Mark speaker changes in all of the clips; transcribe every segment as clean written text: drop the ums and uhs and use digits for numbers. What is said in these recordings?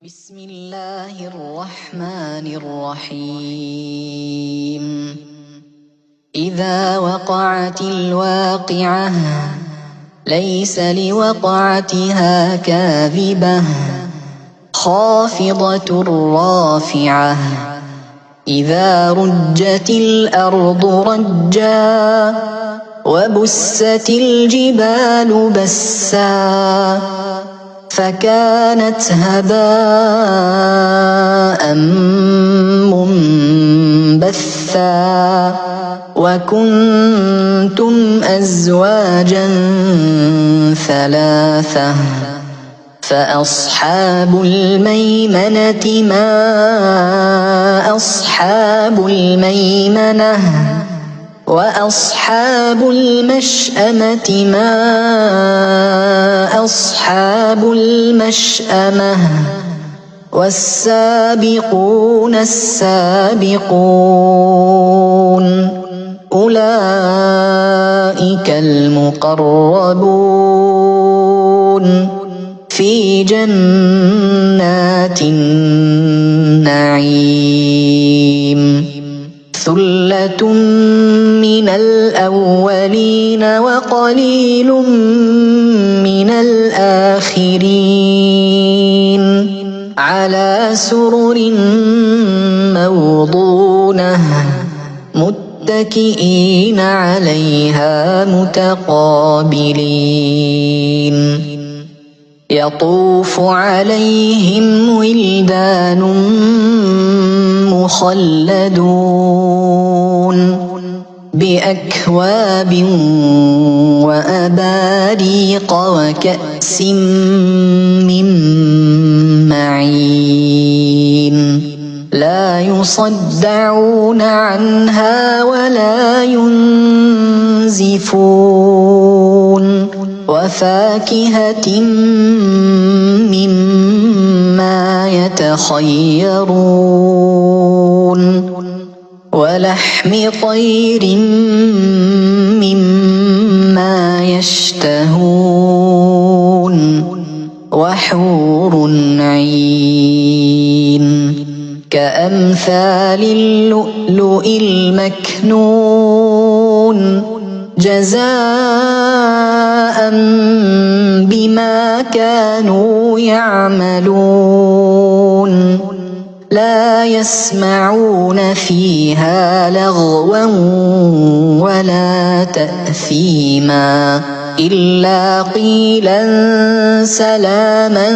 Speaker 1: بسم الله الرحمن الرحيم إذا وقعت الواقعة ليس لوقعتها كاذبة خافضة رافعة إذا رجت الأرض رجا وبست الجبال بسا فكانت هباء منبثا وكنتم أزواجا ثلاثة فأصحاب الميمنة ما أصحاب الميمنة وأصحاب المشأمة ما أصحاب المشأمة والسابقون السابقون أولئك المقربون في جنات النعيم ثلة من الأولين وقليل من الآخرين على سرر موضونة متكئين عليها متقابلين يطوف عليهم ولدان مخلدون بأكواب وأباريق وكأس من معين لا يصدعون عنها ولا ينزفون وفاكهة مما يتخيرون ولحم طير مما يشتهون وحور عين كأمثال اللؤلؤ المكنون جزاء بما كانوا يعملون لا يسمعون فيها لغوا ولا تأثيما إلا قيلا سلاما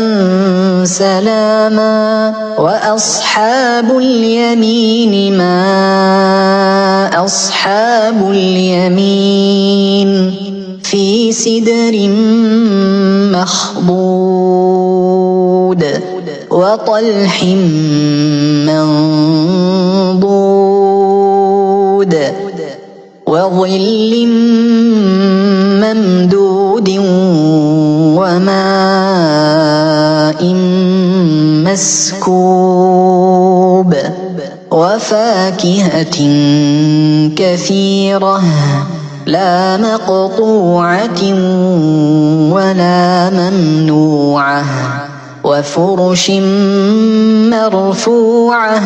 Speaker 1: سلاما وأصحاب اليمين ما أصحاب اليمين في سدر مخضود وطلح منضود وظل ممدود وماء مسكوب وفاكهة كثيرة لا مقطوعة ولا ممنوعة وفرش مرفوعة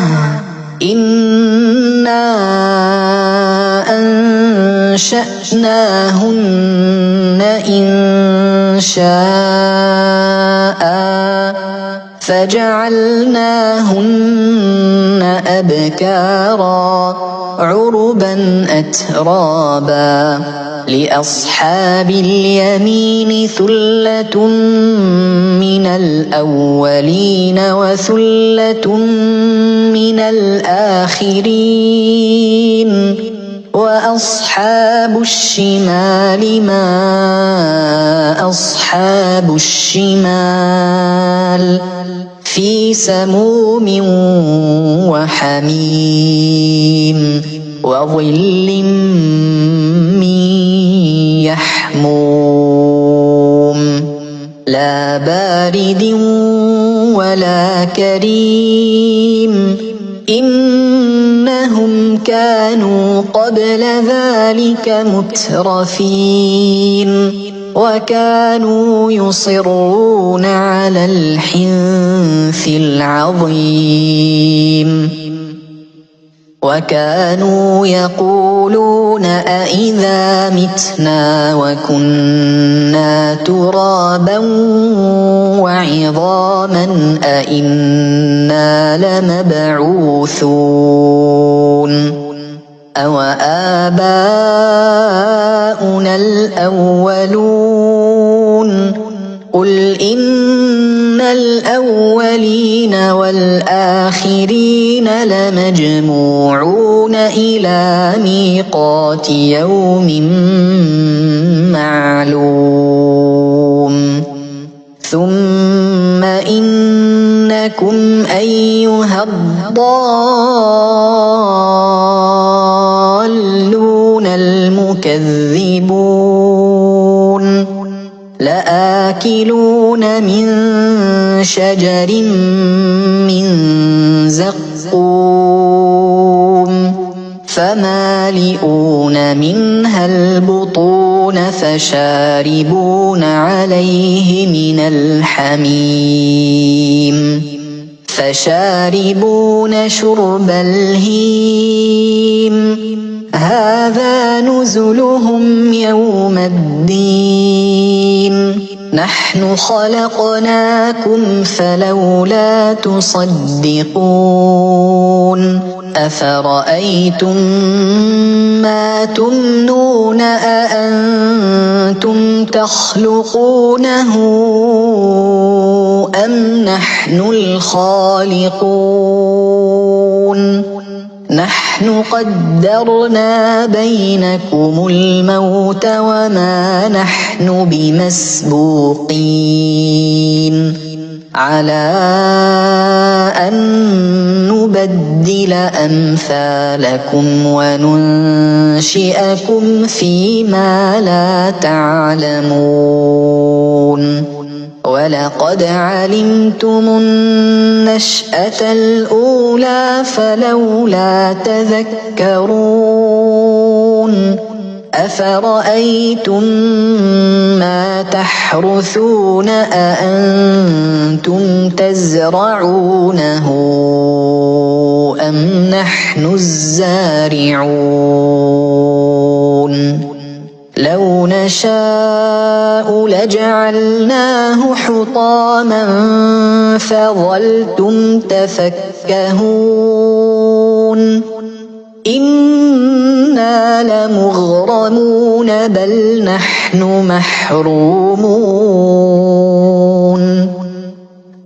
Speaker 1: إنا أنشأناهن إن شاء فجعلناهن أبكارا عربا أترابا لأصحاب اليمين ثلة من الأولين وثلة من الآخرين وأصحاب الشمال ما أصحاب الشمال في سموم وحميم وظل من يحموم لا بارد ولا كريم إنهم كانوا قبل ذلك مترفين وكانوا يصرون على الحنث العظيم وكانوا يقولون أإذا متنا وكنا ترابا وعظاما أإنا لمبعوثون أو آباؤنا الأولون قل إن الأولين والآخرين لمجموعون إلى ميقات يوم معلوم ثم إنكم أيها الضالون المكذبون لآكلون من شجر من زقوم فمالئون منها البطون فشاربون عليه من الحميم فشاربون شرب الهيم هذا نزلهم يوم الدين نحن خلقناكم فلولا تصدقون أفرأيتم ما تمنون أأنتم تخلقونه أم نحن الخالقون نحن قدرنا بينكم الموت وما نحن بمسبوقين على أن نبدل أمثالكم وننشئكم فيما لا تعلمون ولقد علمتم النشأة الأولى فلولا تذكرون أفرأيتم ما تحرثون أأنتم تزرعونه أم نحن الزارعون لو نشاء لجعلناه حطاما فظلتم تفكهون إنا لمغرمون بل نحن محرومون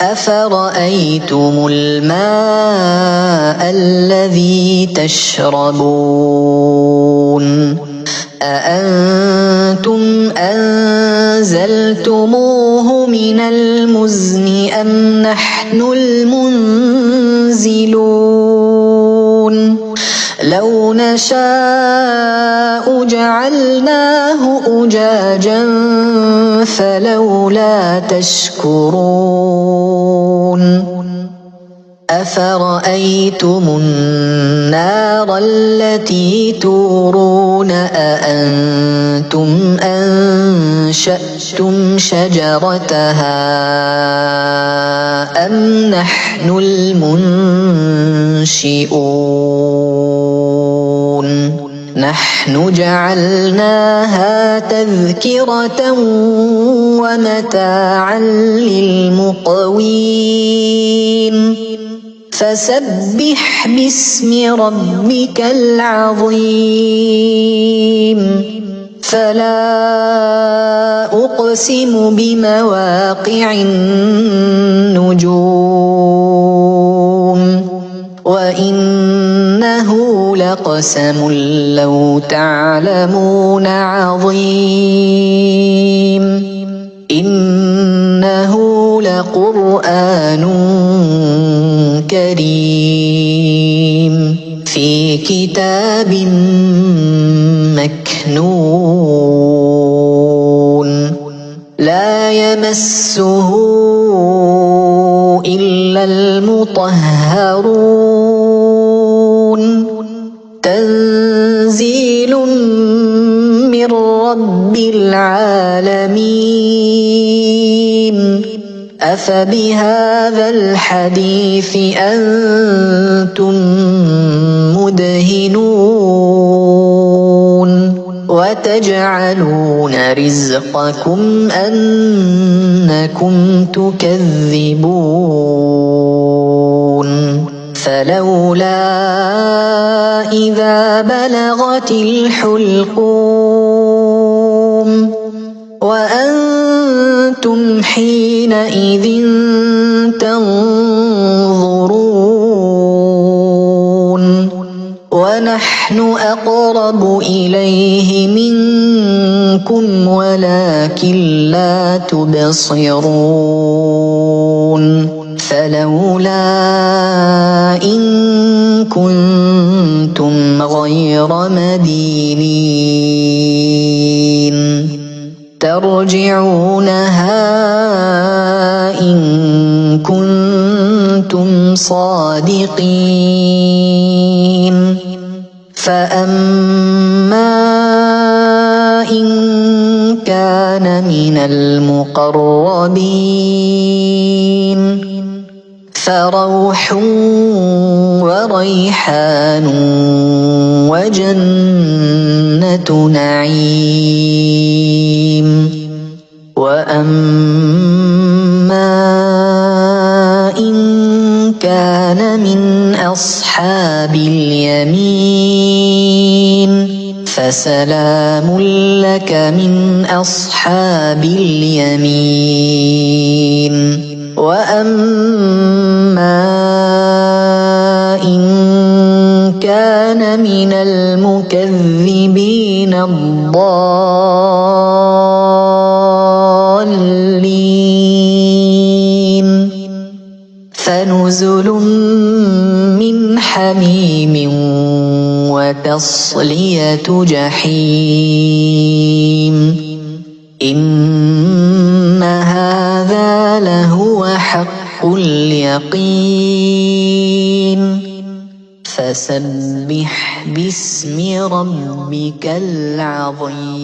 Speaker 1: أفرأيتم الماء الذي تشربون أأنتم أنزلتموه من المزن أم نحن المنزلون لو نشاء جعلناه أجاجا فلولا تشكرون أفرأيتم النار التي تورون أأنتم أنشأتم شجرتها أم نحن المنشئون نحن جعلناها تذكرة ومتاعا للمقوين فسبح باسم ربك العظيم فلا أقسم بمواقع النجوم وإنه لقسم لو تعلمون عظيم إنه لقرآن كريم في كتاب مكنون لا يمسه إلا المطهرون تنزيل من رب العالمين أفبهذا الحديث أنتم مدهنون وتجعلون رزقكم أنكم تكذبون فلولا إذا بلغت الحلقوم وأنتم حينئذ تنظرون ونحن أقرب إليه منكم ولكن لا تبصرون فلولا إن كنتم غير مدينين ترجعونها إن كنتم صادقين فأما إن كان من المقربين فروح وريحان وجنة نعيم وأما إن كان من أصحاب اليمين فسلام لك من أصحاب اليمين وأما إن كان من المكذبين الضالين فنزل من حميم وتصلية جحيم إن هذا لهو حق اليقين فسبح باسم ربك العظيم.